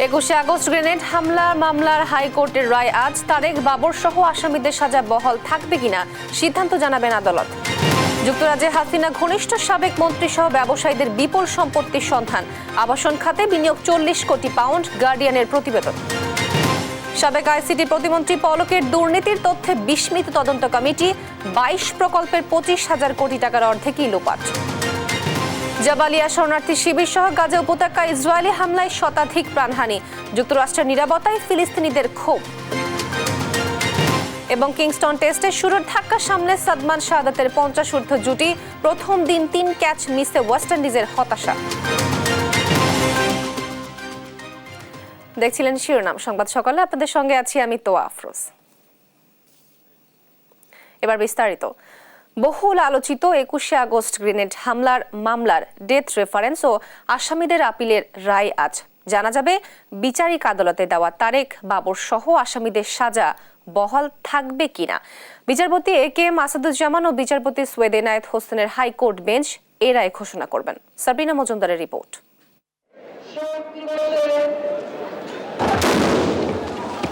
21 August grenade হামলা মামলার হাইকোর্টের রায় আজ। তারেক বাবর সহ আসামিদের সাজা বহাল থাকবে কিনা সিদ্ধান্ত জানাবেন আদালত। যুক্তরাজ্যে হাসিনা ঘনিষ্ঠ সাবেক মন্ত্রী সহ ব্যবসায়ীদের বিপুল সম্পত্তির সন্ধান। আবাসন খাতে বিনিয়োগ 40 কোটি পাউন্ড, গার্ডিয়ানের প্রতিবেদন। সাবেক আইসিটি প্রতিমন্ত্রী পলকের দুর্নীতির তথ্যে বিস্মিত তদন্ত কমিটি। 22 প্রকল্পের 25,000 কোটি টাকার অর্ধেকই লোপাট। জাবালিয়া শরণার্থী শিবির সহ গাজা উপত্যকায় ইসরায়েলি হামলায় শতাধিক প্রাণহানি। যুক্তরাষ্ট্রের নিরাপত্তায় ফিলিস্তিনিদের ক্ষোভ। এবং কিংস্টন টেস্টে শুরুর ধাক্কা সামলে সাদমান শাহাদাতের 50 ঊর্ধ্ব জুটি। প্রথম দিন 3 ক্যাচ মিসে ওয়েস্ট ইন্ডিজের হতাশা। দেখছিলেন শিরোনাম সংবাদ সকালে, আপনাদের সঙ্গে আছি আমি তোয়া আফরোজ। এবার বিস্তারিত। বহুল আলোচিত 21 আগস্ট গ্রেনেড হামলার মামলার ডেথ রেফারেন্স ও আসামিদের আপিলের রায় আজ। জানা যাবে বিচারিক আদালতে দেওয়া তারেক বাবর সহ আসামিদের সাজা বহাল থাকবে কিনা। বিচারপতি A.K.M. আসাদুজ্জামান ও বিচারপতি সৈয়দ এনায়েত হোসেনের হাইকোর্ট বেঞ্চ এ রায় ঘোষণা করবেন। সাবিনা মজুমদারের রিপোর্ট।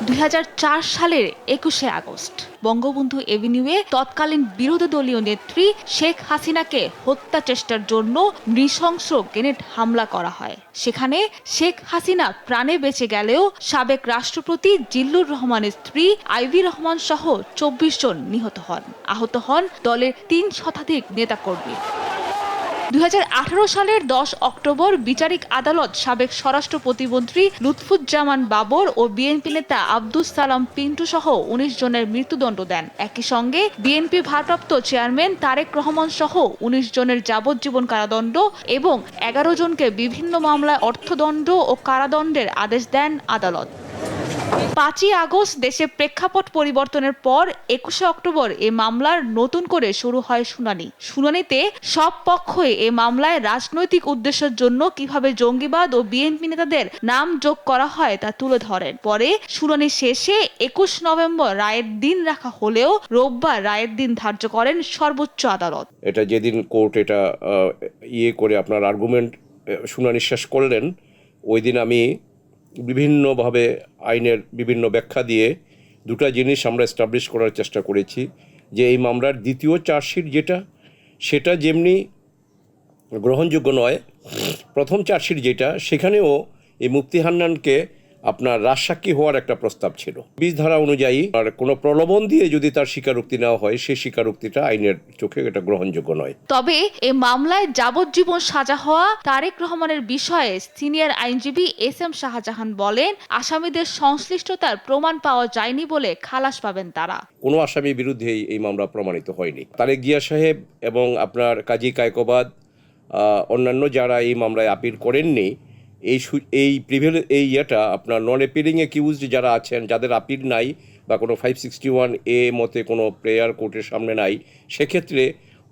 2004 সালের 21 আগস্ট বঙ্গবন্ধু এভিনিউয়ে তৎকালীন বিরোধী দলীয় নেত্রী শেখ হাসিনাকে হত্যা চেষ্টার জন্য নৃশংস গ্রেনেড হামলা করা হয়। সেখানে শেখ হাসিনা প্রাণে বেঁচে গেলেও সাবেক রাষ্ট্রপতি জিল্লুর রহমানের স্ত্রী আইভি রহমান সহ 24 জন নিহত হন। আহত হন দলের 3 শতাধিক নেতাকর্মী। 2018 সালের 10 অক্টোবর বিচারিক আদালত সাবেক স্বরাষ্ট্র প্রতিমন্ত্রী লুৎফুজ্জামান বাবর ও বিএনপি নেতা আব্দুস সালাম পিন্টু সহ 19 জনের মৃত্যুদণ্ড দেন। একই সঙ্গে বিএনপি ভারপ্রাপ্ত চেয়ারম্যান তারেক রহমান সহ 19 জনের যাবজ্জীবন কারাদণ্ড এবং 11 জনকে বিভিন্ন মামলায় অর্থদণ্ড ও কারাদণ্ডের আদেশ দেন আদালত। 5 আগস্ট দেশে প্রেক্ষাপট পরিবর্তনের পর 21 অক্টোবর এ মামলার নতুন করে শুরু হয় শুনানিতে সব পক্ষই এ মামলায় রাজনৈতিক উদ্দেশ্যের জন্য কিভাবে জঙ্গিবাদ ও বিএনপি নেতাদের নাম যোগ করা হয় তা তুলে ধরেন। পরে শুনানি শেষে 21 নভেম্বর রায়ের দিন রাখা হলেও রোববার রায়ের দিন ধার্য করেন সর্বোচ্চ আদালত। এটা যেদিন কোর্ট এটা করে আপনার আর্গুমেন্ট শুনানি শেষ করলেন, ওই দিন আমি বিভিন্নভাবে আইনের বিভিন্ন ব্যাখ্যা দিয়ে দুটো জিনিস আমরা এস্টাবলিশ করার চেষ্টা করেছি যে এই মামলার দ্বিতীয় চার্জশিট সেটা যেমনি গ্রহণযোগ্য নয়, প্রথম চার্জশিট যেটা সেখানেও এই মুফতি হান্নানকে আপনার রাজসাক্ষী হওয়ার একটা প্রস্তাব ছিল। 20 ধারা অনুযায়ী আর কোনো প্রলোভন দিয়ে যদি তার স্বীকারোক্তি নেওয়া হয়, সেই স্বীকারোক্তিটা আইনের চোখে এটা গ্রহণযোগ্য নয়। তবে এ মামলায় যাবজ্জীবন সাজা হওয়া তারেক রহমানের বিষয়ে সিনিয়র আইনজীবী SM শাহজাহান বলেন, আসামিদের সংশ্লিষ্টতার প্রমাণ পাওয়া যায়নি বলে খালাস পাবেন তারা। কোনো আসামির বিরুদ্ধে এই মামলা প্রমাণিত হয়নি। তারেক জিয়া সাহেব এবং আপনার কাজী কায়কোবাদ অন্যান্য যারা এই মামলায় আপিল করেননি, আপনার নন অ্যাপিলিং অ্যাকিউজড যারা আছেন, যাদের আপিল নাই বা কোনো 561A মতে কোনো প্রেয়ার কোর্টের সামনে নাই, সেক্ষেত্রে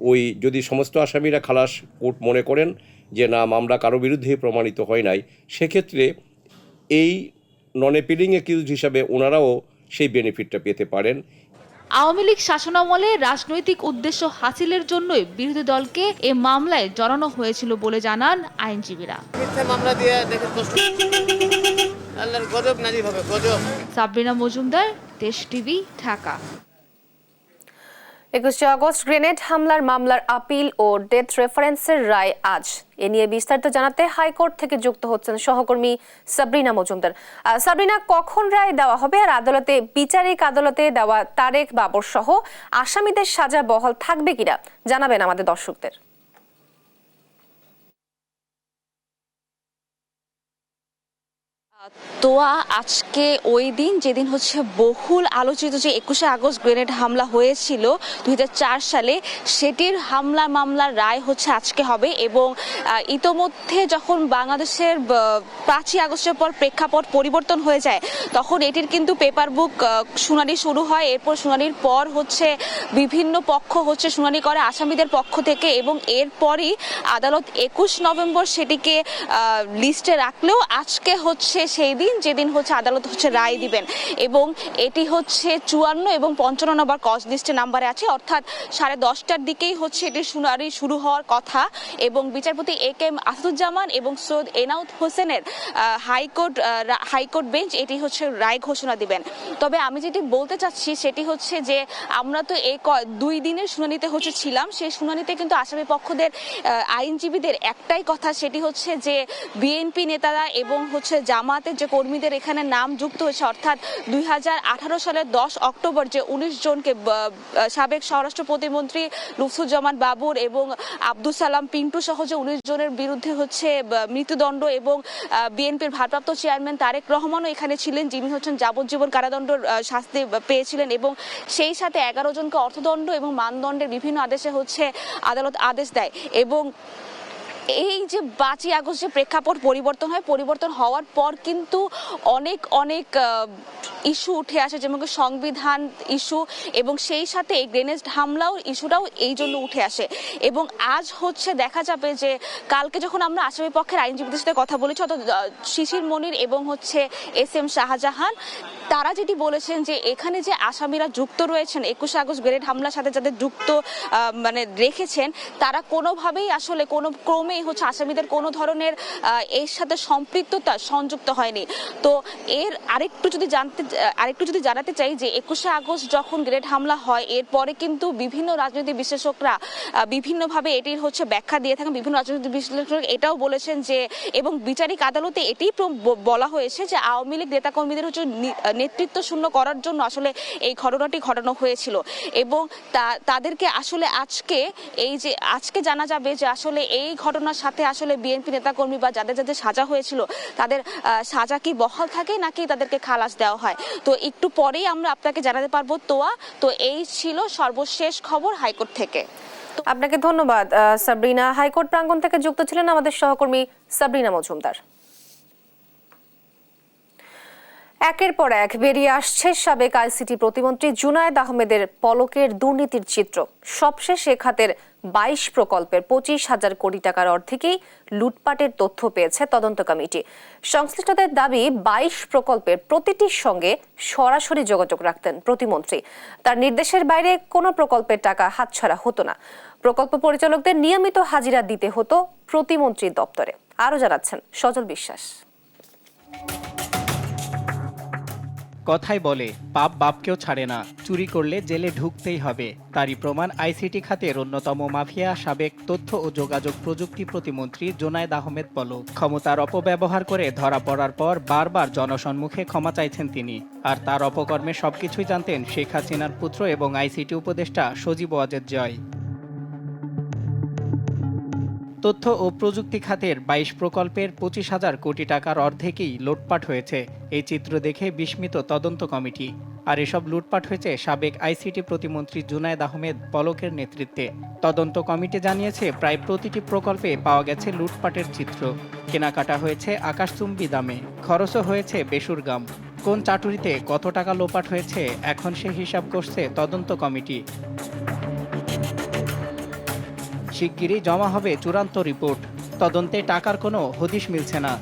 ওই যদি সমস্ত আসামিরা খালাস কোর্ট মনে করেন যে না মামলা কারো বিরুদ্ধে প্রমাণিত হয় নাই, সেক্ষেত্রে এই নন অ্যাপিলিং অ্যাকিউজড হিসাবে ওনারাও সেই বেনিফিটটা পেতে পারেন। আওয়ামী লীগ শাসনামলে রাজনৈতিক উদ্দেশ্য হাসিলের জন্যই বিরোধী দলকে এ মামলায় জড়ানো হয়েছিল বলে জানান আইনজীবীরা। সাবরিনা মজুমদার, দেশ টিভি, ঢাকা। 21 আগস্ট গ্রেনেড হামলার মামলার আপিল ও ডেথ রেফারেন্সের রায় আজ। এ নিয়ে বিস্তারিত জানাতে হাইকোর্ট থেকে যুক্ত হচ্ছেন সহকর্মী সাবরিনা মজুমদার। সাবরিনা, কখন রায় দেওয়া হবে আর বিচারিক আদালতে দেওয়া তারেক বাবর সহ আসামিদের সাজা বহাল থাকবে কিনা জানাবেন আমাদের দর্শকদের। তোয়া, আজকে ওই দিন যেদিন হচ্ছে বহুল আলোচিত যে 21 আগস্ট গ্রেনেড হামলা হয়েছিল 2004 সালে, সেটির মামলার রায় হচ্ছে আজকে হবে। এবং ইতোমধ্যে যখন বাংলাদেশের 5 আগস্টের পর প্রেক্ষাপট পরিবর্তন হয়ে যায়, তখন এটির কিন্তু পেপার বুক শুনানি শুরু হয়। এরপর শুনানির পর হচ্ছে বিভিন্ন পক্ষ হচ্ছে শুনানি করে আসামিদের পক্ষ থেকে, এবং এরপরই আদালত 21 নভেম্বর সেটিকে লিস্টে রাখলেও আজকে হচ্ছে সেই দিন যেদিন হচ্ছে আদালত হচ্ছে রায় দিবেন, এবং এটি হচ্ছে 54 এবং 55 নম্বর কজ লিস্টে নাম্বারে আছে, অর্থাৎ 10:30টার দিকেই হচ্ছে এটির শুনানি শুরু হওয়ার কথা। এবং বিচারপতি A.K.M. আসাদুজ্জামান এবং সৈয়দ এনাউত হোসেনের হাইকোর্ট বেঞ্চ এটি হচ্ছে রায় ঘোষণা দিবেন। তবে আমি যেটি বলতে চাচ্ছি সেটি হচ্ছে যে আমরা তো এই 2 দিনের শুনানিতে হচ্ছে ছিলাম, সেই শুনানিতে কিন্তু আসামি পক্ষদের আইনজীবীদের একটাই কথা, সেটি হচ্ছে যে বিএনপি নেতারা এবং হচ্ছে জামাতের যে কর্মীদের এখানে নাম যুক্ত হয়েছে, অর্থাৎ 2018 সালের 10 অক্টোবর যে 19 জনকে সাবেক স্বরাষ্ট্র প্রতিমন্ত্রী লুৎফুজ্জামান বাবর এবং আব্দুল সালাম পিন্টু সহ যে 19 জনের বিরুদ্ধে হচ্ছে মৃত্যুদণ্ড, এবং বিএনপির ভারপ্রাপ্ত চেয়ারম্যান তারেক রহমানও এখানে ছিলেন, যিনি হচ্ছেন যাবজ্জীবন কারাদণ্ড শাস্তি পেয়েছিলেন, এবং সেই সাথে 11 জনকে অর্থদণ্ড এবং মানদণ্ডের বিভিন্ন আদেশে হচ্ছে আদালত আদেশ দেয়। এবং এই যে 5ই আগস্ট যে প্রেক্ষাপট পরিবর্তন হওয়ার পর কিন্তু অনেক ইস্যু উঠে আসে, যেমন সংবিধান ইস্যু, এবং সেই সাথে এই গ্রেনেড হামলাও ইস্যুটাও এই জন্য উঠে আসে। এবং আজ হচ্ছে দেখা যাবে যে কালকে যখন আমরা আসামি পক্ষের আইনজীবীদের সাথে কথা বলেছি, অর্থাৎ শিশির মনির এবং হচ্ছে SM শাহজাহান, তারা যেটি বলেছেন যে এখানে যে আসামিরা যুক্ত রয়েছেন 21 আগস্ট গ্রেনেড হামলার সাথে যাদের যুক্ত রেখেছেন, তারা কোনোভাবেই আসলে কোনো ক্রমেই হচ্ছে আসামিদের কোনো ধরনের এর সাথে সম্পৃক্ততা সংযুক্ত হয়নি। তো এর আরেকটু যদি জানাতে চাই যে 21 আগস্ট যখন গ্রেনেড হামলা হয়, এরপরে কিন্তু বিভিন্ন রাজনৈতিক বিশ্লেষকরা বিভিন্নভাবে এটির হচ্ছে ব্যাখ্যা দিয়ে থাকেন। বিভিন্ন রাজনৈতিক বিশ্লেষক এটাও বলেছেন যে, এবং বিচারিক আদালতে এটি বলা হয়েছে যে আওয়ামী লীগ নেতাকর্মীদের হচ্ছে নেতৃত্ব শূন্য করার জন্য আসলে এই ঘটনাটি ঘটানো হয়েছিল। এবং তাদেরকে আসলে আজকে জানা যাবে যে আসলে এই ঘটনার সাথে আসলে বিএনপি নেতাকর্মী বা যাদের সাজা হয়েছিল তাদের সাজা কি বহাল থাকে নাকি তাদেরকে খালাস দেওয়া হয়। তো একটু পরেই আমরা আপনাকে জানাতে পারবো। তো এই ছিল সর্বশেষ খবর হাইকোর্ট থেকে। আপনাকে ধন্যবাদ সাবরিনা। হাইকোর্ট প্রাঙ্গণ থেকে যুক্ত ছিলেন আমাদের সহকর্মী সাবরিনা মজুমদার। একের পর এক বেরিয়ে আসছে সাবেক আইসিটি প্রতিমন্ত্রী জুনায়েদ আহমেদের পলকের দুর্নীতির চিত্র। সবশেষ এ খাতের 22 প্রকল্পের 25,000 কোটি টাকার অর্ধেকেই লুটপাটের তথ্য পেয়েছে তদন্ত কমিটি। সংশ্লিষ্টদের দাবি 22 প্রকল্পের প্রতিটির সঙ্গে সরাসরি যোগাযোগ রাখতেন প্রতিমন্ত্রী। তার নির্দেশের বাইরে কোনো প্রকল্পের টাকা হাতছাড়া হতো না। প্রকল্প পরিচালকদের নিয়মিত হাজিরা দিতে হতো প্রতিমন্ত্রীর দপ্তরে। আরো জানাচ্ছেন সজল বিশ্বাস। কথাই বলে পাপ বাপকেও ছাড়ে না, চুরি করলে জেলে ঢুকতেই হবে। তারই প্রমাণ আইসিটি খাতের অন্যতম মাফিয়া সাবেক তথ্য ও যোগাযোগ প্রযুক্তি প্রতিমন্ত্রী জুনায়েদ আহমেদ পলক। ক্ষমতার অপব্যবহার করে ধরা পড়ার পর বারবার জনসম্মুখে ক্ষমা চাইছেন তিনি। আর তার অপকর্মে সবকিছুই জানতেন শেখ হাসিনার পুত্র এবং আইসিটি উপদেষ্টা সজীব ওয়াজেদ জয়। তথ্য ও প্রযুক্তি খাতের 22 প্রকল্পের 25,000 কোটি টাকার অর্ধেকই লুটপাট হয়েছে। এই চিত্র দেখে বিস্মিত তদন্ত কমিটি। আর এসব লুটপাট হয়েছে সাবেক আইসিটি প্রতিমন্ত্রী জুনায়েদ আহমেদ পলকের নেতৃত্বে। তদন্ত কমিটি জানিয়েছে প্রায় প্রতিটি প্রকল্পে পাওয়া গেছে লুটপাটের চিত্র। কেনাকাটা হয়েছে আকাশচুম্বী দামে, খরচও হয়েছে বেসুরগাম। কোন চাটুরিতে কত টাকা লোপাট হয়েছে এখন সে হিসাব করছে তদন্ত কমিটি। শিগগিরই জমা হবে চূড়ান্ত রিপোর্ট। তদন্তে টাকার কোনো হদিশ মিলছে না।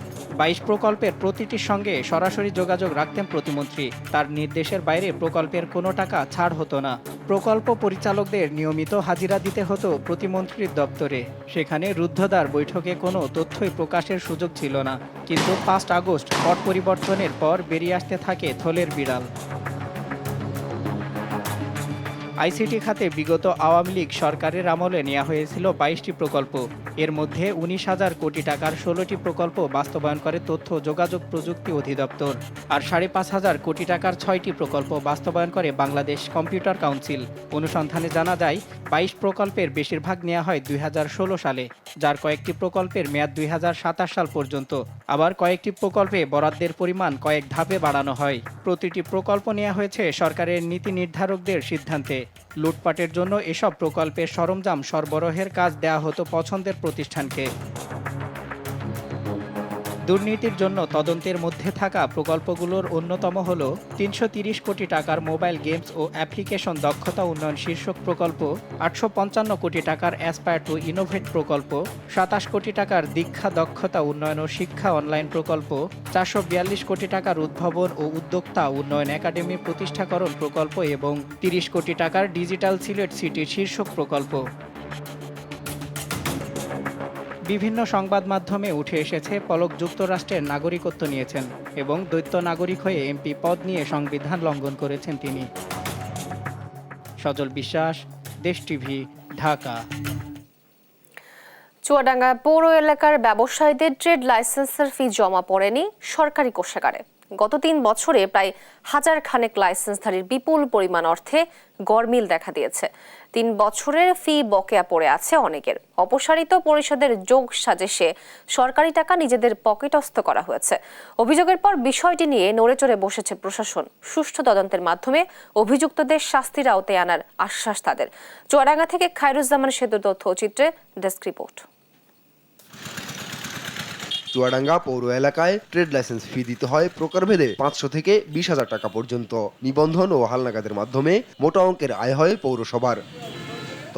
22 প্রকল্পের প্রতিটির সঙ্গে সরাসরি যোগাযোগ রাখতেন প্রতিমন্ত্রী। তার নির্দেশের বাইরে প্রকল্পের কোনো টাকা ছাড় হতো না। প্রকল্প পরিচালকদের নিয়মিত হাজিরা দিতে হতো প্রতিমন্ত্রীর দপ্তরে। সেখানে রুদ্ধদ্বার বৈঠকে কোনো তথ্যই প্রকাশের সুযোগ ছিল না। কিন্তু 5 আগস্ট পট পরিবর্তনের পর বেরিয়ে আসতে থাকে থলের বিড়াল। আইসিটি খাতে বিগত আওয়ামী লীগ সরকারের আমলে নেওয়া হয়েছিল 22টি প্রকল্প। এর মধ্যে 19,000 কোটি টাকার 16টি প্রকল্প বাস্তবায়ন করে তথ্য যোগাযোগ প্রযুক্তি অধিদপ্তর। আর 5,500 কোটি টাকার 6টি প্রকল্প বাস্তবায়ন করে বাংলাদেশ কম্পিউটার কাউন্সিল। অনুসন্ধানে জানা যায় 22 প্রকল্পের বেশিরভাগ নেওয়া হয় 2016 সালে, যার কয়েকটি প্রকল্পের মেয়াদ 2027 সাল পর্যন্ত। আবার কয়েকটি প্রকল্পে বরাদ্দের পরিমাণ কয়েক ধাপে বাড়ানো হয়। প্রতিটি প্রকল্প নেওয়া হয়েছে সরকারের নীতি নির্ধারকদের সিদ্ধান্তে। লুটপাটের জন্য এসব প্রকল্পের সরঞ্জাম সরবরাহের কাজ দেয়া হতো পছন্দের প্রতিষ্ঠানকে। দুর্নীতির জন্য তদন্তের মধ্যে থাকা প্রকল্পগুলোর অন্যতম হল ৩৩০ কোটি টাকার মোবাইল গেমস ও অ্যাপ্লিকেশন দক্ষতা উন্নয়ন শীর্ষক প্রকল্প, ৮৫৫ কোটি টাকার অ্যাসপায়ার টু ইনোভেট প্রকল্প, ২৭ কোটি টাকার দীক্ষা দক্ষতা উন্নয়ন ও শিক্ষা অনলাইন প্রকল্প, ৪৪২ কোটি টাকার উদ্ভাবন ও উদ্যোক্তা উন্নয়ন একাডেমি প্রতিষ্ঠাকরণ প্রকল্প এবং ৩০ কোটি টাকার ডিজিটাল সিলেট সিটি শীর্ষক প্রকল্প। বিভিন্ন সংবাদ মাধ্যমে উঠে এসেছে পলক যুক্তরাষ্ট্রের নাগরিকত্ব নিয়েছেন এবং দ্বৈত নাগরিক হয়ে এমপি পদ নিয়ে সংবিধান লঙ্ঘন করেছেন তিনি। সজল বিশ্বাস, দেশ টিভি, ঢাকা। চুয়াডাঙ্গা পৌর এলাকার ব্যবসায়ীদের ট্রেড লাইসেন্সের ফি জমা পড়েনি সরকারি কোষাগারে। গত ৩ বছরে প্রায় ১০০০ খানেক লাইসেন্সধারীর বিপুল পরিমাণ অর্থে গরমিল দেখা দিয়েছে। ৩ বছরের ফি বকেয়া পড়ে আছে অনেকের। অপসারিত পরিষদের যোগ সাজেশে সরকারি টাকা নিজেদের পকেটস্থ করা হয়েছে। অভিযোগের পর বিষয়টি নিয়ে নড়েচড়ে বসেছে প্রশাসন। সুষ্ঠু তদন্তের মাধ্যমে অভিযুক্তদের শাস্তির আওতায় আনার আশ্বাস তাদের। চুয়াডাঙ্গা থেকে খায়রুজ্জামান সেতুর তথ্যচিত্রে ডেস্ক রিপোর্ট। চুয়াডাঙ্গা পৌর এলাকায় ট্রেড লাইসেন্স ফি দিতে হয় প্রকারভেদে ৫০০ থেকে ২০,০০০ টাকা পর্যন্ত। নিবন্ধন ও হালনাগাদের মাধ্যমে মোটা অঙ্কের আয় হয় পৌরসভার।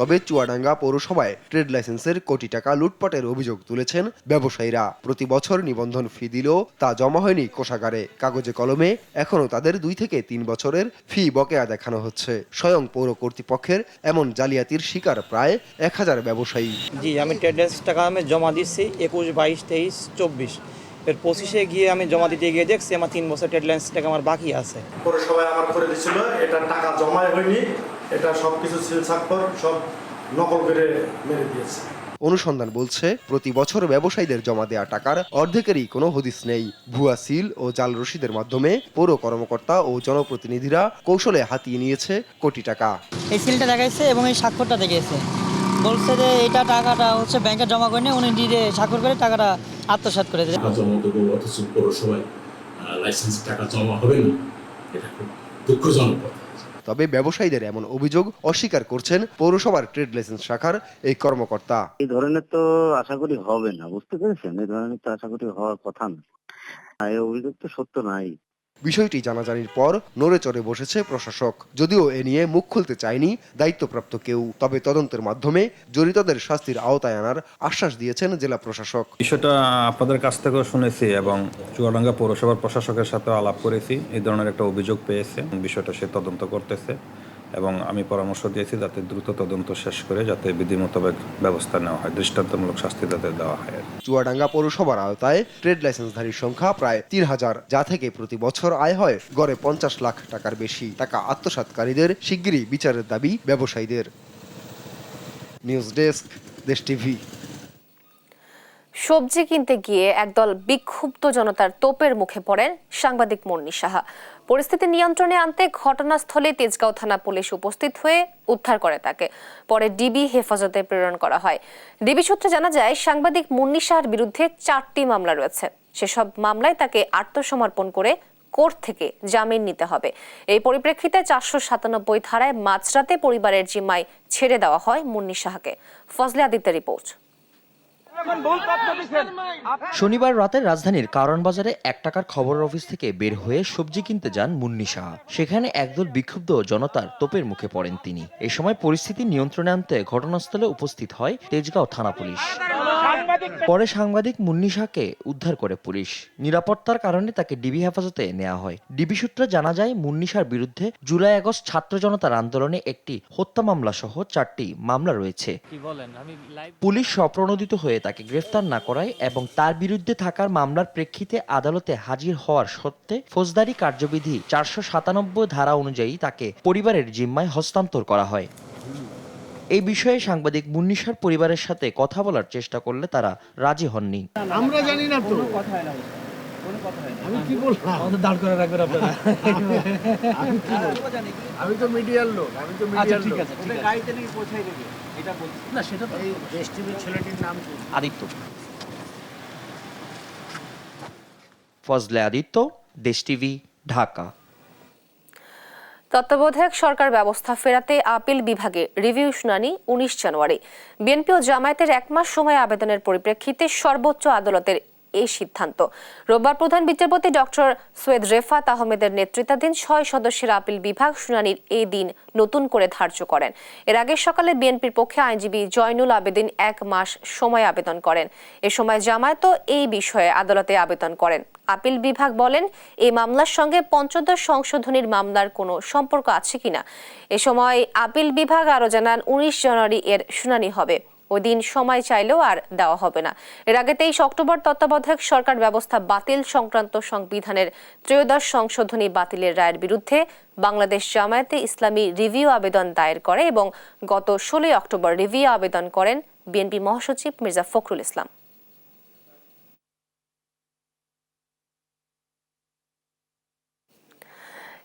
তবে চুয়াডাঙ্গা পৌরসভায় ট্রেড লাইসেন্সের কোটি টাকা লুটপাটের অভিযোগ তুলেছেন ব্যবসায়ীরা। প্রতি বছর নিবন্ধন ফি দিলেও তা জমা হয়নি কোষাগারে। কাগজে কলমে এখনও তাদের ২ থেকে ৩ বছরের ফি বকেয়া দেখানো হচ্ছে। স্বয়ং পৌর কর্তৃপক্ষের এমন জালিয়াতির শিকার প্রায় ১,০০০ ব্যবসায়ী। জি, আমি ট্রেড লাইসেন্স টাকা আমি জমা দিচ্ছি ২১, ২২, 23, ২৪। এর ২৫-এ গিয়ে আমি জমা দিতে গিয়ে দেখছি আমার ৩ বছর ট্রেড লাইসেন্স টাকা আমার বাকি আছে। পৌরসভায় আমার করে দিয়েছিল, এটা টাকা জমাই হয়নি, এটা সবকিছু সিল স্বাক্ষর সব নকল করে মেরে দিয়েছে। অনুসন্ধান বলছে প্রতি বছর ব্যবসায়ীদের জমা দেওয়া টাকার অর্ধেকেরই কোনো হদিস নেই। ভুয়া সিল ও জাল রসিদের মাধ্যমে পৌর কর্মকর্তা ও জনপ্রতিনিধিরা কৌশলে হাতিয়ে নিয়েছে কোটি টাকা। এই সিলটা দেখাইছে এবং এই স্বাক্ষরটা দেখিয়েছে, বলছে যে এটা টাকাটা হচ্ছে ব্যাংকে জমা করে নিয়ে উনি নিজে স্বাক্ষর করে টাকাটা আত্মসাৎ করে দেয়। অথচ পৌরসভায় লাইসেন্স টাকা জমা হবে না, এটা খুব দুঃখজনক। তবে ব্যবসায়ীদের এমন অভিযোগ অস্বীকার করছেন পৌরসভার ট্রেড লাইসেন্স শাখার এই কর্মকর্তা। এই ধরনের তো আশা করি হবে না, বুঝতে পেরেছেন? এই ধরনের তো আশা করি হওয়ার কথা না, এই অভিযোগ তো সত্য নাই। বিষয়টি জানাজানির পর নড়েচড়ে বসেছে প্রশাসক। যদিও এ নিয়ে মুখ খুলতে চায়নি দায়িত্বপ্রাপ্ত কেউ। তবে তদন্তের মাধ্যমে জড়িতদের শাস্তির আওতায় আনার আশ্বাস দিয়েছেন জেলা প্রশাসক। বিষয়টা আপনাদের কাছ থেকেও শুনেছি এবং চুয়াডাঙ্গা পৌরসভার প্রশাসকের সাথে আলাপ করেছি। এই ধরনের একটা অভিযোগ পেয়েছে, বিষয়টা সে তদন্ত করতেছে এবং আমি পরামর্শ দিয়েছি যাতে দ্রুত তদন্ত শেষ করে যাতে বিধি মোতাবেক ব্যবস্থা নেওয়া হয়, দৃষ্টান্তমূলক শাস্তি যাতে দেওয়া হয়। চুয়াডাঙ্গা পৌরসভার আওতায় ট্রেড লাইসেন্সধারীর সংখ্যা প্রায় ৩,০০০, যা থেকে প্রতি বছর আয় হয় গড়ে ৫০ লাখ টাকার বেশি। টাকা আত্মসাৎকারীদের শিগগিরই বিচারের দাবি ব্যবসায়ীদের। নিউজ ডেস্ক, দেশ টিভি। সবজি কিনতে গিয়ে একদল বিক্ষুব্ধ জনতার তোপের মুখে পড়েন সাংবাদিক মুন্নি সাহা। পরিস্থিতি নিয়ন্ত্রণে আনতে ঘটনাস্থলে তেজগাঁও থানা পুলিশ উপস্থিত হয়ে উদ্ধার করে তাকে। পরে ডিবি হেফাজতে প্রেরণ করা হয়। ডিবি সূত্রে জানা যায় সাংবাদিক মুন্নি সাহার বিরুদ্ধে 4টি মামলা রয়েছে। সেসব মামলায় তাকে আত্মসমর্পণ করে কোর্ট থেকে জামিন নিতে হবে। এই পরিপ্রেক্ষিতে 497 ধারায় মাঝরাতে পরিবারের জিম্মায় ছেড়ে দেওয়া হয় মুন্নি সাহাকে। ফজলে আদিত্যের রিপোর্ট। শনিবার রাতে রাজধানীর কারওয়ান বাজারে 1 টাকার খবরের অফিস থেকে বের হয়ে সবজি কিনতে যান মুন্নি সাহা। সেখানে একদল বিক্ষুব্ধ জনতার তোপের মুখে পড়েন তিনি। এই সময় পরিস্থিতি নিয়ন্ত্রণে আনতে ঘটনাস্থলে উপস্থিত হয় তেজগাঁও থানা পুলিশ। পরে সাংবাদিক মুন্নি সাহাকে উদ্ধার করে পুলিশ। নিরাপত্তার কারণে তাকে ডিবি হেফাজতে নেওয়া হয়। ডিবি সূত্রে জানা যায় মুন্নি সাহার বিরুদ্ধে জুলাই আগস্ট ছাত্র জনতার আন্দোলনে একটি হত্যা মামলা সহ 4টি মামলা রয়েছে। পুলিশ স্বপ্রণোদিত হয়ে তাকে গ্রেফতার না করায় এবং তার বিরুদ্ধে থাকার মামলার প্রেক্ষিতে আদালতে হাজির হওয়ার সত্ত্বে ফৌজদারি কার্যবিধি 497 ধারা অনুযায়ী তাকে পরিবারের জিম্মায় হস্তান্তর করা হয়। এই বিষয়ে সাংবাদিক মুন্নি সাহার পরিবারের সাথে কথা বলার চেষ্টা করলে তারা রাজি হননি। আমরা জানি না তো, আমি কি বলবো, আমাদের দাঁড় করে রাখবেন আপনারা। আমি তো মিডিয়ার লোক, আমি তো মিডিয়ার লোক। ওটা গাড়িতে নিয়ে পৌঁছাই দেবে, এটা বলছি না। সেটা তো এই দেশ টিভির ছেলেটির নাম কি? আদিত্য। ফজলে আদিত্য, দেশ টিভি, ঢাকা। তত্ত্বাবধায়ক সরকার ব্যবস্থা ফেরাতে আপিল বিভাগে রিভিউ শুনানি 19 জানুয়ারি। বিএনপি ও জামায়াতের 1 মাস সময় আবেদনের পরিপ্রেক্ষিতে সর্বোচ্চ আদালতের এই সিদ্ধান্ত। রোববার প্রধান বিচারপতি ডক্টর সৈয়দ রেফাত আহমেদের নেতৃত্বাধীন 6 সদস্যের আপিল বিভাগ শুনানির এই দিন নতুন করে ধার্য করেন। এর আগে সকালে বিএনপির পক্ষে আইনজীবী জয়নুল আবেদিন 1 মাস সময় আবেদন করেন। এ সময় জামায়াতও এই বিষয়ে আদালতে আবেদন করেন। আপিল বিভাগ বলেন, এই মামলার সঙ্গে পঞ্চদশ সংশোধনীর মামলার কোনো সম্পর্ক আছে কিনা। এ সময় আপিল বিভাগ আরও জানান 19 জানুয়ারি এর শুনানি হবে। ওই দিন সময় চাইলেও আর দেওয়া হবে না। এর আগে 23 অক্টোবর তত্ত্বাবধায়ক সরকার ব্যবস্থা বাতিল সংক্রান্ত সংবিধানের 13শ সংশোধনী বাতিলের রায়ের বিরুদ্ধে বাংলাদেশ জামায়াতে ইসলামী রিভিউ আবেদন দায়ের করে এবং গত 16 অক্টোবর রিভিউ আবেদন করেন বিএনপি মহাসচিব মির্জা ফখরুল ইসলাম।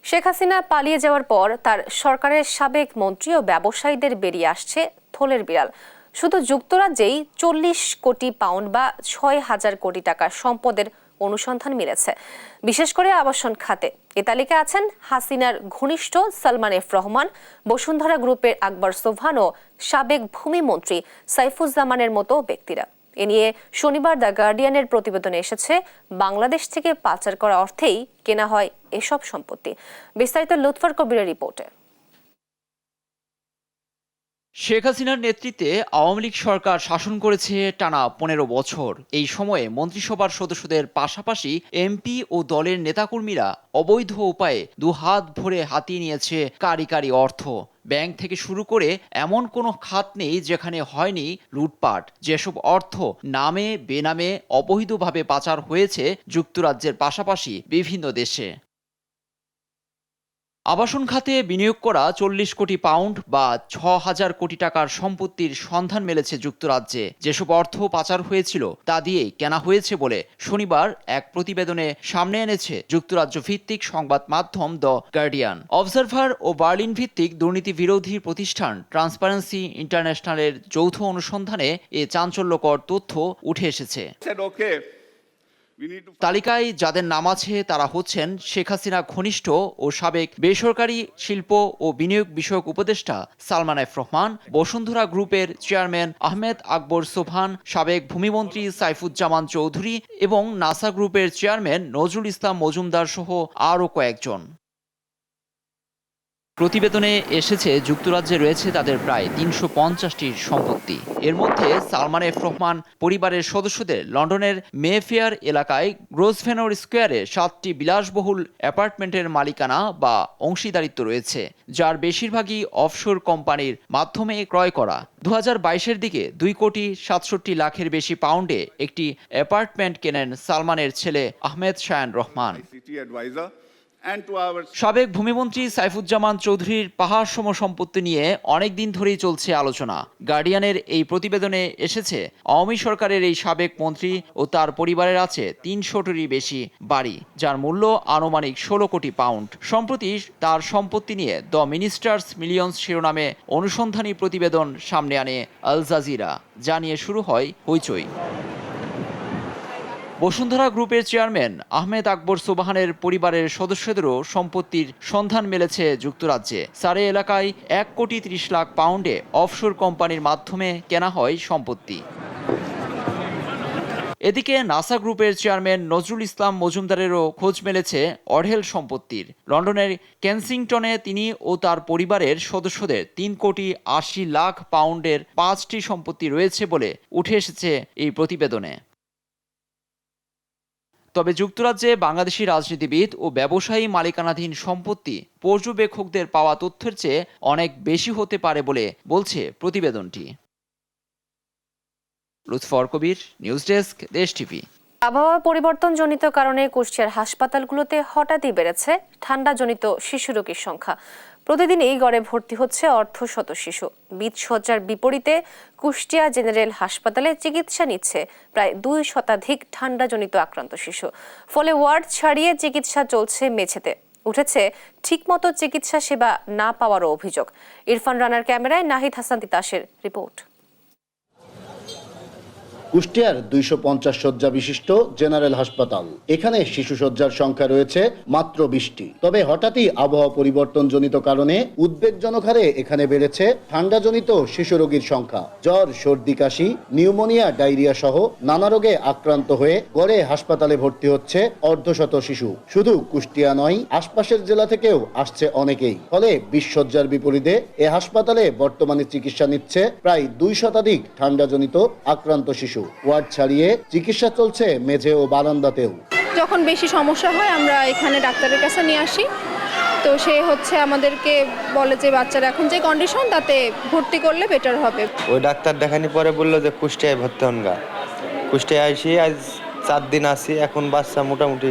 শেখ হাসিনা পালিয়ে যাওয়ার পর তার সরকারের সাবেক মন্ত্রী ও ব্যবসায়ীদের বেরিয়ে আসছে থলের বিড়াল। শুধু যুক্তরাজ্যেই 40 কোটি পাউন্ড বা 6,000 কোটি টাকার সম্পদের অনুসন্ধান মিলেছে, বিশেষ করে আবাসন খাতে। এ তালিকায় আছেন হাসিনার ঘনিষ্ঠ সালমান এফ রহমান, বসুন্ধরা গ্রুপের আকবর সোবহান ও সাবেক ভূমিমন্ত্রী সাইফুজ্জামানের মতো ব্যক্তিরা। এ নিয়ে শনিবার দ্য গার্ডিয়ানের প্রতিবেদনে এসেছে, বাংলাদেশ থেকে পাচার করা অর্থেই কেনা হয় এসব সম্পত্তি। বিস্তারিত লুৎফর কবিরের রিপোর্টে। শেখ হাসিনার নেতৃত্বে আওয়ামী লীগ সরকার শাসন করেছে টানা 15 বছর। এই সময়ে মন্ত্রিসভার সদস্যদের পাশাপাশি এমপি ও দলের নেতাকর্মীরা অবৈধ উপায়ে দুহাত ভরে হাতিয়ে নিয়েছে কারি কারি অর্থ। ব্যাংক থেকে শুরু করে এমন কোনো খাত নেই যেখানে হয়নি লুটপাট। যেসব অর্থ নামে বেনামে অবৈধভাবে পাচার হয়েছে যুক্তরাজ্যের পাশাপাশি বিভিন্ন দেশে। আবাসন খাতে বিনিয়োগ করা 40 কোটি পাউন্ড বা 6,000 কোটি টাকার সম্পত্তির সন্ধান মেলেছে যুক্তরাজ্যে। যেসব অর্থ পাচার হয়েছিল তা দিয়েই কেনা হয়েছে বলে শনিবার এক প্রতিবেদনে সামনে এনেছে যুক্তরাজ্য ভিত্তিক সংবাদ মাধ্যম দ্য গার্ডিয়ান। অবজারভার ও বার্লিন ভিত্তিক দুর্নীতি বিরোধী প্রতিষ্ঠান ট্রান্সপারেন্সি ইন্টারন্যাশনালের যৌথ অনুসন্ধানে এ চাঞ্চল্যকর তথ্য উঠে এসেছে। তালিকায় যাদের নাম আছে তারা হচ্ছেন শেখ হাসিনা ঘনিষ্ঠ ও সাবেক বেসরকারি শিল্প ও বিনিয়োগ বিষয়ক উপদেষ্টা সালমান এফ রহমান, বসুন্ধরা গ্রুপের চেয়ারম্যান আহমেদ আকবর সোবহান, সাবেক ভূমিমন্ত্রী সাইফুজ্জামান চৌধুরী এবং নাসা গ্রুপের চেয়ারম্যান নজরুল ইসলাম মজুমদার সহ আরও কয়েকজন। প্রতিবেদনে এসেছে যুক্তরাজ্যে রয়েছে তাদের প্রায় 350টির সম্পত্তি। এর মধ্যে সালমান এফ রহমান পরিবারের সদস্যদের লন্ডনের মেফেয়ার এলাকায় গ্রোসভেনর স্কোয়ারে 7টি বিলাসবহুল অ্যাপার্টমেন্টের মালিকানা বা অংশীদারিত্ব রয়েছে, যার বেশিরভাগই অফশোর কোম্পানির মাধ্যমে ক্রয় করা। 2022-এর দিকে 2 কোটি 67 লাখের বেশি পাউন্ডে একটি অ্যাপার্টমেন্ট কেনেন সালমানের ছেলে আহমেদ শায়ান রহমান। সাবেক ভূমিমন্ত্রী সাইফুজ্জামান চৌধুরীর পাহাড় সম সম্পত্তি নিয়ে অনেক দিন ধরেই চলছে আলোচনা। গার্ডিয়ানের এই প্রতিবেদনে এসেছে, আওয়ামী সরকারের এই সাবেক মন্ত্রী ও তার পরিবারের আছে 300টিরই বেশি বাড়ি, যার মূল্য আনুমানিক 16 কোটি পাউন্ড। সম্প্রতি তার সম্পত্তি নিয়ে দ্য মিনিস্টার্স মিলিয়ন্স শিরোনামে অনুসন্ধানী প্রতিবেদন সামনে আনে আল জাজিরা, যা নিয়ে শুরু হয় হইচই। বসুন্ধরা গ্রুপের চেয়ারম্যান আহমেদ আকবর সোবহানের পরিবারের সদস্যদেরও সম্পত্তির সন্ধান মেলেছে যুক্তরাজ্যে। সারে এলাকায় 1 কোটি 30 লাখ পাউন্ডে অফশোর কোম্পানির মাধ্যমে কেনা হয় সম্পত্তি। এদিকে নাসা গ্রুপের চেয়ারম্যান নজরুল ইসলাম মজুমদারেরও খোঁজ মেলেছে অঢেল সম্পত্তির। লন্ডনের কেনসিংটনে তিনি ও তার পরিবারের সদস্যদের 3 কোটি 80 লাখ পাউন্ডের 5টি সম্পত্তি রয়েছে বলে উঠে এসেছে এই প্রতিবেদনে। তবে যুক্তরাজ্যে বাংলাদেশি রাজনীতিবিদ ও ব্যবসায়ী মালিকানাধীন সম্পত্তি পর্যবেক্ষকদের পাওয়া তথ্যের চেয়ে অনেক বেশি হতে পারে বলে বলছে প্রতিবেদনটি। লুৎফর কবির, নিউজ ডেস্ক, দেশ টিভি। আবহাওয়া পরিবর্তনজনিত কারণে কুষ্টিয়ার হাসপাতালগুলোতে হঠাৎই বেড়েছে ঠান্ডাজনিত শিশু রোগীর সংখ্যা। প্রতিদিনই গড়ে ভর্তি হচ্ছে অর্ধশত শিশু। বিছসজ্জার বিপরীতে কুষ্টিয়া জেনারেল হাসপাতালে চিকিৎসা নিচ্ছে প্রায় 2 শতাধিক ঠান্ডাজনিত আক্রান্ত শিশু। ফলে ওয়ার্ড ছাড়িয়ে চিকিৎসা চলছে মেঝেতে। উঠেছে ঠিকমতো চিকিৎসা সেবা না পাওয়ারও অভিযোগ। ইরফান রানার ক্যামেরায় নাহিদ হাসান তিতাসের রিপোর্ট। কুষ্টিয়ার 250 শয্যা বিশিষ্ট জেনারেল হাসপাতাল। এখানে শিশু শয্যার সংখ্যা রয়েছে মাত্র 20টি। তবে হঠাৎই আবহাওয়া পরিবর্তনজনিত কারণে উদ্বেগজনক হারে এখানে বেড়েছে ঠান্ডাজনিত শিশু রোগীর সংখ্যা। জ্বর, সর্দি, কাশি, নিউমোনিয়া, ডায়রিয়া সহ নানা রোগে আক্রান্ত হয়ে গড়ে হাসপাতালে ভর্তি হচ্ছে অর্ধশত শিশু। শুধু কুষ্টিয়া নয়, আশপাশের জেলা থেকেও আসছে অনেকেই। ফলে 20 শয্যার বিপরীতে এ হাসপাতালে বর্তমানে চিকিৎসা নিচ্ছে প্রায় 2 শতাধিক ঠান্ডাজনিত আক্রান্ত শিশু। ওয়ার্ড ছাড়িয়ে চিকিৎসা চলছে মেঝে ও বারান্দাতেও। যখন বেশি সমস্যা হয় আমরা এখানে ডাক্তারের কাছে নিয়ে আসি, তো সে আমাদেরকে বলে যে বাচ্চার এখন যে কন্ডিশন তাতে ভর্তি করলে বেটার হবে। ওই ডাক্তার দেখানি পরে বললো যে কুষ্টিয়ায় ভর্তি হন গা। কুষ্টিয়ায় আসি আজ 4 দিন আসি, এখন বাচ্চা মোটামুটি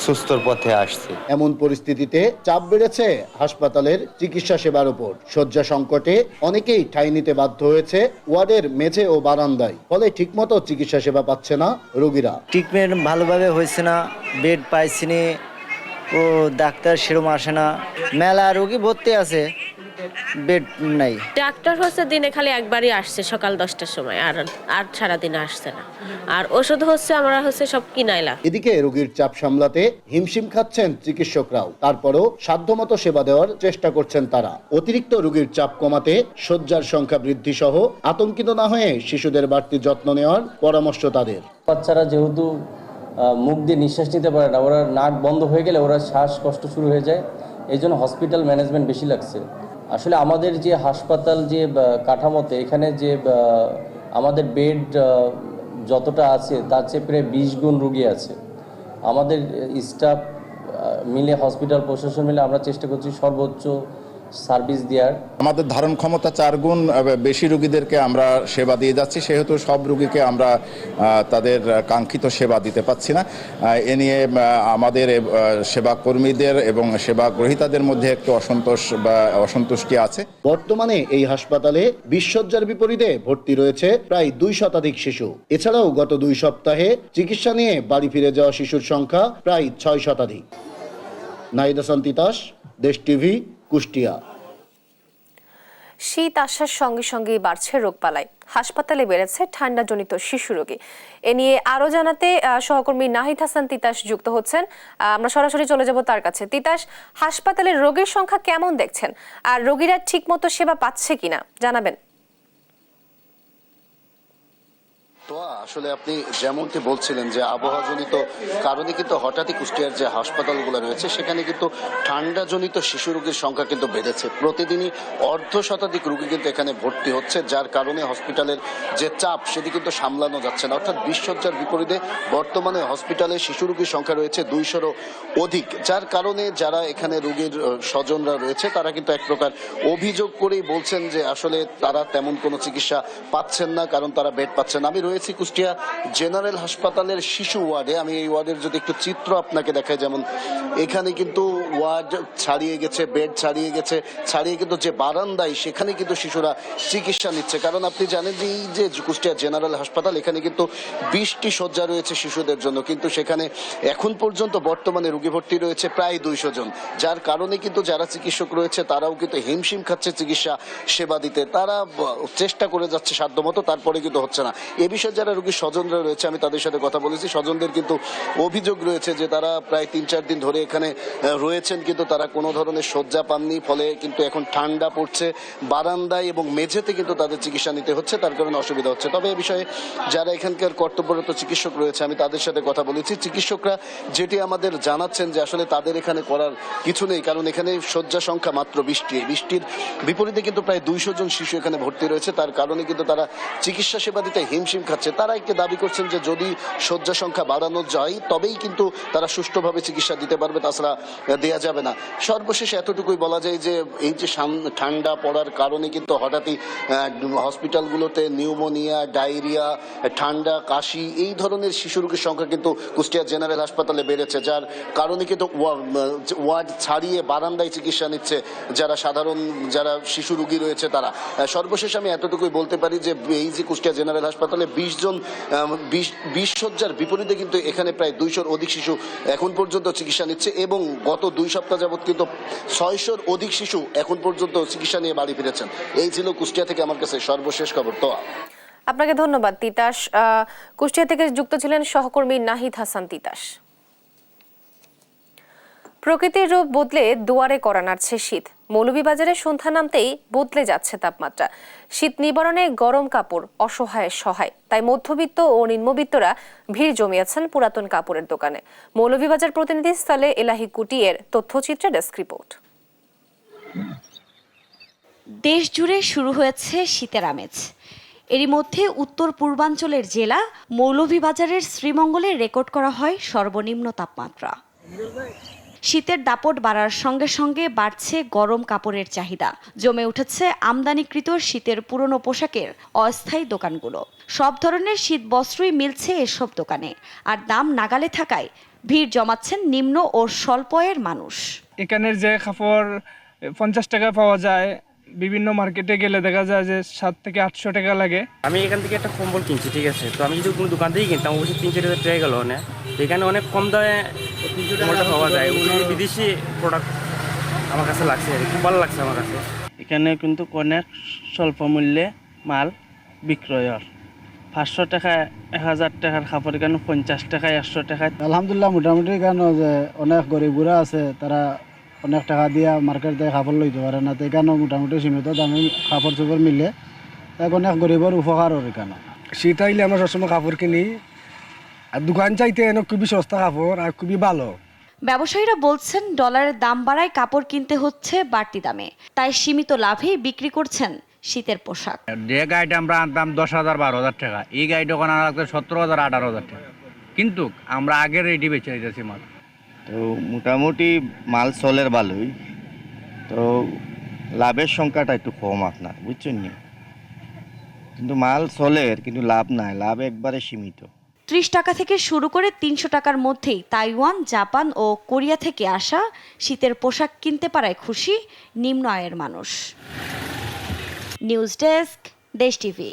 সুস্থর পথে আসছে। এমন পরিস্থিতিতে চাপ বেড়েছে হাসপাতালের চিকিৎসা সেবার উপর। শয্যা সংকটে অনেকেই ঠাঁই নিতে বাধ্য হয়েছে ওয়ার্ডের মেঝে ও বারান্দায়। ফলে ঠিকমতো চিকিৎসা সেবা পাচ্ছে না রোগীরা। ট্রিটমেন্ট ভালোভাবে হয়েছে না, বেড পাইছি না, ও ডাক্তার সেরকম আসে না, মেলা রোগী ভর্তি আছে, বেড নাই। ডাক্তার হচ্ছে দিনে খালি একবারই আসছে সকাল 10টার সময়, আর সারাদিন আসছে না। আর ওষুধ আমরা সব কিনাইলা। এদিকে রোগীর চাপ সামলাতে হিমশিম খাচ্ছেন চিকিৎসকরাও। তারপরও সাধ্যমতো সেবা দেওয়ার চেষ্টা করছেন তারা। অতিরিক্ত রোগীর চাপ কমাতে শয্যার সংখ্যা বৃদ্ধি সহ আতঙ্কিত না হয়ে শিশুদের বাড়তি যত্ন নেওয়ার পরামর্শ তাদের। বাচ্চারা যেহেতু মুখ দিয়ে নিঃশ্বাস নিতে পারে না, ওরা নাক বন্ধ হয়ে গেলে ওরা শ্বাসকষ্ট শুরু হয়ে যায়। এই জন্য হসপিটাল ম্যানেজমেন্ট বেশি লাগছে। আসলে আমাদের যে হাসপাতাল যে কাঠামোতে এখানে যে আমাদের বেড যতটা আছে তার চেয়ে প্রায় 20 গুণ রোগী আছে। আমাদের স্টাফ মিলে, হসপিটাল প্রশাসন মিলে আমরা চেষ্টা করছি সর্বোচ্চ সার্ভিস দেওয়ার। আমাদের ধারণ ক্ষমতা 4 গুণ বেশি রোগীদেরকে আমরা সেবা দিয়ে যাচ্ছি, সেহেতু সব রোগীকে আমরা তাদের কাঙ্ক্ষিত সেবা দিতে পারছি না। এ নিয়ে আমাদের সেবা কর্মীদের এবং সেবা গ্রহীতাদের মধ্যে একটু অসন্তুষ্টি আছে। বর্তমানে এই হাসপাতালে 20 শয্যার বিপরীতে ভর্তি রয়েছে প্রায় 2 শতাধিক শিশু। এছাড়াও গত 2 সপ্তাহে চিকিৎসা নিয়ে বাড়ি ফিরে যাওয়া শিশুর সংখ্যা প্রায় 6 শতাধিক। নাহিদ হাসান তিতাস, দেশ টিভি, কুষ্টিয়া। শীত আসার সঙ্গে সঙ্গে বাড়ছে রোগবালাই, হাসপাতালে বেড়েছে ঠান্ডাজনিত শিশু রোগী। এ নিয়ে আরো জানাতে সহকর্মী নাহিদ হাসান তিতাস যুক্ত হচ্ছেন। আমরা সরাসরি চলে যাব তার কাছে। তিতাস, হাসপাতালের রোগীর সংখ্যা কেমন দেখছেন, আর রোগীরা ঠিকমতো সেবা পাচ্ছে কিনা জানাবেন। তো আসলে আপনি যেমনটি বলছিলেন যে আবহাওয়াজনিত কারণে কিন্তু হঠাৎই কুষ্টিয়ার যে হাসপাতালগুলো রয়েছে সেখানে কিন্তু ঠান্ডাজনিত শিশু রোগীর সংখ্যা কিন্তু বেড়েছে। প্রতিদিনই 1/2 শতাধিক রোগী কিন্তু এখানে ভর্তি হচ্ছে, যার কারণে হসপিটালের যে চাপ সেটি কিন্তু সামলানো যাচ্ছে না। অর্থাৎ 20 শয্যার বিপরীতে বর্তমানে হসপিটালে শিশু রোগীর সংখ্যা রয়েছে 200-রও অধিক, যার কারণে যারা এখানে রোগীর স্বজনরা রয়েছে তারা কিন্তু এক প্রকার অভিযোগ করেই বলছেন যে আসলে তারা তেমন কোনো চিকিৎসা পাচ্ছেন না, কারণ তারা বেড পাচ্ছেন না। আমি রয়েছি কুষ্টিয়া জেনারেল হাসপাতালের শিশু ওয়ার্ডে। আমি এই ওয়ার্ডের যদি একটু চিত্র আপনাকে দেখাই, যেমন এখানে কিন্তু ওয়ার্ড ছাড়িয়ে গেছে, বেড ছাড়িয়ে গেছে, ছাড়িয়ে কিন্তু যে বারান্দায় সেখানে কিন্তু শিশুরা চিকিৎসা নিচ্ছে। কারণ আপনি জানেন যে এই যে কুষ্টিয়া জেনারেল হাসপাতাল এখানে কিন্তু 20টি শয্যা রয়েছে শিশুদের জন্য, কিন্তু সেখানে এখন পর্যন্ত বর্তমানে রোগী ভর্তি রয়েছে প্রায় 200 জন, যার কারণে কিন্তু যারা চিকিৎসক রয়েছে তারাও কিন্তু হিমশিম খাচ্ছে চিকিৎসা সেবা দিতে। তারা চেষ্টা করে যাচ্ছে সাধ্যমতো, তারপরে কিন্তু হচ্ছে না। এ বিষয়ে যারা রোগীর স্বজনরা রয়েছে আমি তাদের সাথে কথা বলেছি। স্বজনদের কিন্তু অভিযোগ রয়েছে যে তারা প্রায় 3-4 দিন ধরে এখানে রয়েছেন, কিন্তু তারা কোনো ধরনের শয্যা পাননি। ফলে কিন্তু এখন ঠান্ডা পড়ছে, বারান্দায় এবং মেঝেতে কিন্তু তাদের চিকিৎসা নিতে হচ্ছে, তার কারণে অসুবিধা হচ্ছে। তবে এ বিষয়ে যারা এখানকার কর্তব্যরত চিকিৎসক রয়েছে আমি তাদের সাথে কথা বলেছি। চিকিৎসকরা যেটি আমাদের জানাচ্ছেন যে আসলে তাদের এখানে করার কিছু নেই, কারণ এখানে শয্যা সংখ্যা মাত্র 20টির বিপরীতে কিন্তু প্রায় 200 জন শিশু এখানে ভর্তি রয়েছে, তার কারণে কিন্তু তারা চিকিৎসা সেবা দিতে হিমশিম খাচ্ছে। তারা একটি দাবি করছেন যে যদি শয্যা সংখ্যা বাড়ানো যায় তবেই কিন্তু তারা সুষ্ঠুভাবে চিকিৎসা দিতে পারবে, তাছাড়া দেয়া যাবে না। সর্বশেষে এতটুকুই বলা যায় যে এই যে ঠান্ডা পড়ার কারণে কিন্তু হঠাৎই হসপিটালগুলোতে নিউমোনিয়া, ডায়রিয়া, ঠান্ডা, কাশি এই ধরনের শিশু রোগীর সংখ্যা কিন্তু কুষ্টিয়া জেনারেল হাসপাতালে বেড়েছে, যার কারণে কিন্তু ওয়ার্ড ছাড়িয়ে বারান্দায় চিকিৎসা নিচ্ছে যারা শিশু রোগী রয়েছে তারা। সর্বশেষ আমি এতটুকুই বলতে পারি যে এই যে কুষ্টিয়া জেনারেল হাসপাতালে 20 শয্যার বিপরীতে কিন্তু এখানে প্রায় 200-র অধিক শিশু এখন পর্যন্ত চিকিৎসা নিচ্ছে, এবং গত 2 সপ্তাহ যাবৎ কিন্তু 600-র অধিক শিশু এখন পর্যন্ত চিকিৎসা নিয়ে বাড়ি ফিরেছেন। এই ছিল কুষ্টিয়া থেকে আমার কাছে সর্বশেষ খবর। তো আপনাকে ধন্যবাদ তিতাস। কুষ্টিয়া থেকে যুক্ত ছিলেন সহকর্মী নাহিদ হাসান তিতাস। প্রকৃতির রূপ বদলে দুয়ারে কড়া নাড়ছে শীত। মৌলভীবাজারে সন্ধ্যা নামতেই বদলে যাচ্ছে তাপমাত্রা। শীত নিবারণে গরম কাপড় অসহায় সহায়, তাই মধ্যবিত্ত ও নিম্নবিত্তরা ভিড় জমিয়েছেন পুরাতন কাপড়ের দোকানে। মৌলভীবাজার প্রতিনিধি স্থলে এলাহি কুটিয়ের তথ্যচিত্রে ডেস্ক রিপোর্ট। দেশ জুড়ে শুরু হয়েছে শীতের আমেজ। এরই মধ্যে উত্তর পূর্বাঞ্চলের জেলা মৌলভীবাজারের শ্রীমঙ্গলে রেকর্ড করা হয় সর্বনিম্ন তাপমাত্রা। শীতের দাপট বাড়ার সঙ্গে সঙ্গে বাড়ছে গরম কাপড়ের চাহিদা। জমে উঠেছে আমদানিকৃত শীতের পুরনো পোশাকের অস্থায়ী দোকানগুলো। সব ধরনের শীত বস্ত্রই মিলছে এসব দোকানে, আর দাম নাগালে থাকায় ভিড় জমাচ্ছেন নিম্ন ও স্বল্প আয়ের মানুষ। এখানের যে কাপড় 50 টাকা পাওয়া যায়, বিভিন্ন মার্কেটে গেলে দেখা যায় যে 700 থেকে 800 টাকা লাগে। আমি এখান থেকে একটা কম্বল কিনছি, ঠিক আছে, তো আমি যদি কোনো দোকান থেকে কিনতাম অবশ্যই 3-4 হাজার টাকা গেল না। এখানে অনেক কম দামে কম্বলটা পাওয়া যায়। বিদেশি প্রোডাক্ট আমার কাছে লাগছে, খুব ভালো লাগছে আমার কাছে। এখানে কিন্তু অনেক স্বল্প মূল্যে মাল বিক্রয় হয়। 500 টাকা 1000 টাকার কাপড় কেন 50 টাকায় 100 টাকায়। আলহামদুলিল্লাহ মোটামুটি কেন যে অনেক গরিবরা আছে, তারা অনেক টাকা দিয়ে মার্কেট দিয়ে কাপড় লইতে পারে না, তো এখানে মোটামুটি সীমিত দামে কাপড় চোপড় মিলে অনেক গরিবের উপকার ওর কেন। শীত আইলে আমরা সবসময় কাপড় কিনি, আর দোকান চাইতে খুবই সস্তা কাপড় আর খুবই ভালো। ব্যবসায়ীরা বলছেন ডলারের দাম বাড়ায় কাপড় কিনতে হচ্ছে বাড়তি দামে, তাই সীমিত লাভেই বিক্রি করছেন শীতের পোশাক। যে গাড়িটা আমরা আনতাম 10,000-12,000 টাকা, এই গাড়িটা ওখানে আনা লাগতো 17,000-18,000 টাকা, কিন্তু আমরা আগের রেটে বেচে দিতেছি মাল। তো মোটামুটি মাল চলের ভালোই, তো লাভের সংখ্যাটা একটু কম আপনার, বুঝছেন নি, কিন্তু মাল চলের কিন্তু লাভ নাই, লাভ একবারে সীমিত। 30 টাকা থেকে শুরু করে 300 টাকার মধ্যেই তাইওয়ান, জাপান ও কোরিয়া থেকে আসা শীতের পোশাক কিনতে পারায় খুশি নিম্ন আয়ের মানুষ। নিউজ ডেস্ক, দেশ টিভি।